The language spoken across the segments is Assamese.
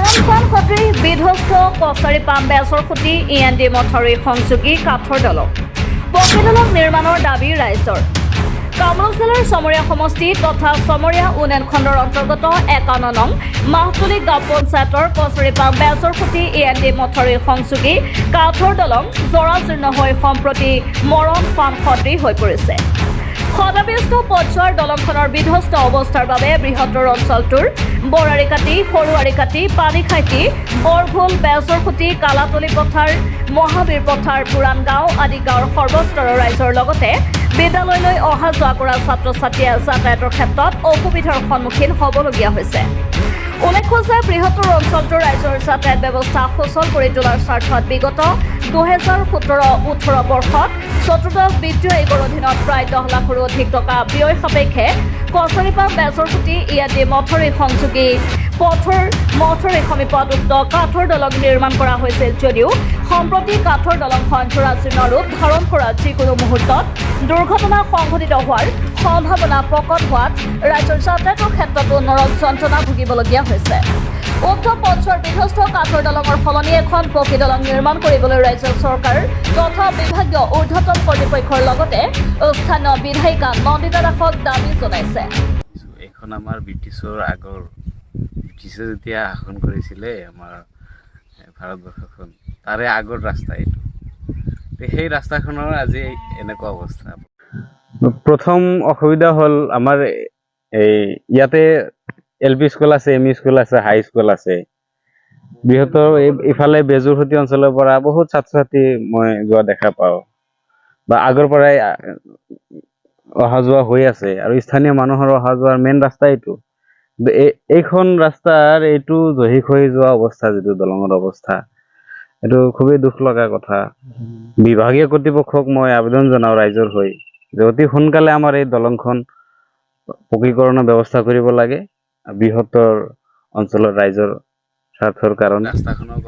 মৰমফান সদৃশ বিধ্বস্ত কছাৰী পাম বেজৰ সৈতে ইএনডি মথাউৰি সংযোগী কাঠৰ দলং পকী দলং নিৰ্মাণৰ দাবী ৰাইজৰ। কামৰূপ জিলাৰ চমৰীয়া সমষ্টি তথা চমৰীয়া উন্নয়ন খণ্ডৰ অন্তৰ্গত ৫১ নং মাহতলী গাঁও পঞ্চায়তৰ কছাৰী পাম বেজৰ সৈতে ইএনডি মথাউৰি সংযোগী কাঠৰ দলং জৰাজীৰ্ণ হৈ সম্প্ৰতি মৰমফান সদৃশ হৈ পৰিছে। ক্ষতিগ্ৰস্ত পৰ্যায়ৰ দলংখনৰ বিধ্বস্ত অৱস্থাৰ বাবে বৃহত্তৰ অঞ্চলটোৰ বৰাৰিকাটি, সৰুৱাৰিকাটি, পানীখাইটি, বৰঘোল, বেজৰখুটি, কালাতলী পথাৰ, মহাবীৰ পথাৰ, পুৰাণ গাঁও আদি গাঁৱৰ সৰ্বস্তৰৰ ৰাইজৰ লগতে বিদ্যালয়লৈ অহা যোৱা কৰা ছাত্ৰ-ছাত্ৰীয়ে যাতায়াতৰ ক্ষেত্ৰত অসুবিধাৰ সন্মুখীন হ'বলগীয়া হৈছে। উল্লেখ্য যে বৃহত্তৰ অঞ্চলটোৰ ৰাইজৰ যাতায়াত ব্যৱস্থা সুচল কৰি তোলাৰ স্বাৰ্থত বিগত ২০১৭-১৮ বৰ্ষত চতুৰ্দশ বিত্তীয় আয়োগৰ অধীনত প্ৰায় ১০ লাখৰো অধিক টকা ব্যয় সাপেক্ষে কছাৰী পাম বেজৰ সৈতে ইএনডি মথাউৰি সংযোগী পথৰ মথাউৰি সমীপত উক্ত কাঠৰ দলং নিৰ্মাণ কৰা হৈছিল যদিও সম্প্ৰতি কাঠৰ দলংখন জৰাজীৰ্ণ ৰূপ ধাৰণ কৰা যিকোনো মুহূৰ্তত দুৰ্ঘটনা সংঘটিত হোৱাৰ সম্ভাৱনা প্ৰকট হোৱাত ৰাজ্যৰ যাতায়াতৰ ক্ষেত্ৰতো নৰক যন্ত্ৰণা ভুগিবলগীয়া হৈছে। উক্ত পথৰ বিধ্বস্ত কাঠৰ দলঙৰ সলনি এখন পকী দলং নিৰ্মাণ কৰিবলৈ ৰাজ্য চৰকাৰ তথা বিভাগীয় ঊৰ্ধ্বতন কৰ্তৃপক্ষৰ লগতে স্থানীয় বিধায়িকা নন্দিতা দাসক দাবী জনাইছে। এখন আমাৰ ব্ৰিটিছৰ আগৰ ব্ৰিটিছে যেতিয়া শাসন কৰিছিলে আমাৰ ভাৰতবৰ্ষখন তাৰে আগৰ ৰাস্তা এইটো। সেই ৰাস্তাখনৰ আজি এনেকুৱা অৱস্থা। প্ৰথম অসুবিধা হ'ল আমাৰ এই ইয়াতে LP স্কুল আছে, ME স্কুল আছে, হাই স্কুল আছে। বৃহত্তৰ ইফালে বেজুৰসুটি অঞ্চলৰ পৰা বহুত ছাত্ৰ ছাত্ৰী মই যোৱা দেখা পাওঁ বা আগৰ পৰাই অহা যোৱা হৈ আছে আৰু স্থানীয় মানুহৰ অহা যোৱাৰ মেইন ৰাস্তা এইটো। এইখন ৰাস্তাৰ এইটো জহিক হৈ যোৱা অৱস্থা, যিটো দলঙৰ অৱস্থা, এইটো খুবেই দুখ লগা কথা। বিভাগীয় কৰ্তৃপক্ষক মই আবেদন জনাওঁ ৰাইজৰ হৈ যে অতি সোনকালে আমাৰ এই দলংখন পকীকৰণৰ ব্যৱস্থা কৰিব লাগে বৃহত্তৰ অঞ্চলৰ ৰাইজৰ স্বাৰ্থৰ কাৰণে। ৰাস্তাখনৰ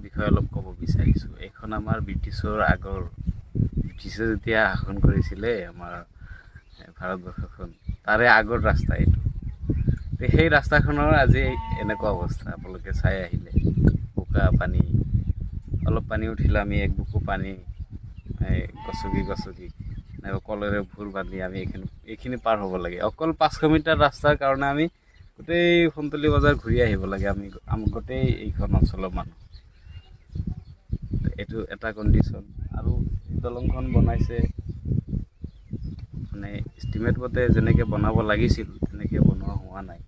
বিষয়ে অলপ ক'ব বিচাৰিছোঁ। এইখন আমাৰ ব্ৰিটিছৰ আগৰ ব্ৰিটিছে যেতিয়া শাসন কৰিছিলে আমাৰ ভাৰতবৰ্ষখন তাৰে আগৰ ৰাস্তা এইটো। সেই ৰাস্তাখনৰ আজি এনেকুৱা অৱস্থা আপোনালোকে চাই আহিলে। বোকা পানী, অলপ পানী উঠিলে আমি এক বুকু পানী গছকি নাইবা কলেৰে ভুৰ বান্ধি আমি এইখিনি পাৰ হ'ব লাগে। অকল ৫০০ মিটাৰ ৰাস্তাৰ কাৰণে আমি গোটেই সোণতলী বজাৰ ঘূৰি আহিব লাগে আমি গোটেই এইখন অঞ্চলৰ মানুহ। এইটো এটা কণ্ডিশ্যন। আৰু দলংখন বনাইছে মানে ইষ্টিমেট মতে যেনেকৈ বনাব লাগিছিল তেনেকৈ বনোৱা হোৱা নাই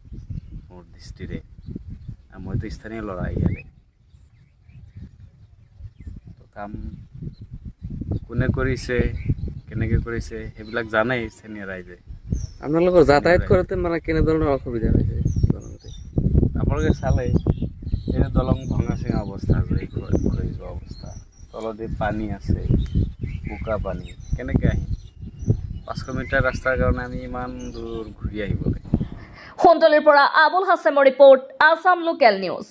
মোৰ দৃষ্টিৰে। মইতো স্থানীয় ল'ৰা ইয়াৰে। কাম কোনে কৰিছে, কেনেকৈ কৰিছে সেইবিলাক জানেই স্থানীয় ৰাইজে। আপোনালোকৰ যাতায়াত কৰোঁতে মানে কেনেধৰণৰ অসুবিধা হৈছে? আপোনালোকে চালে এই দলং ভঙা চিঙা অৱস্থা, জয়ী হৈ যোৱা অৱস্থা, তলতে পানী আছে, বোকা পানী, কেনেকৈ আহিম? ৫০০ মিটাৰ ৰাস্তাৰ কাৰণে আমি ইমান দূৰ ঘূৰি আহিব লাগে। সোণতলীৰ পৰা আবুল হাছেমৰ ৰিপৰ্ট, আছাম লোকেল নিউজ।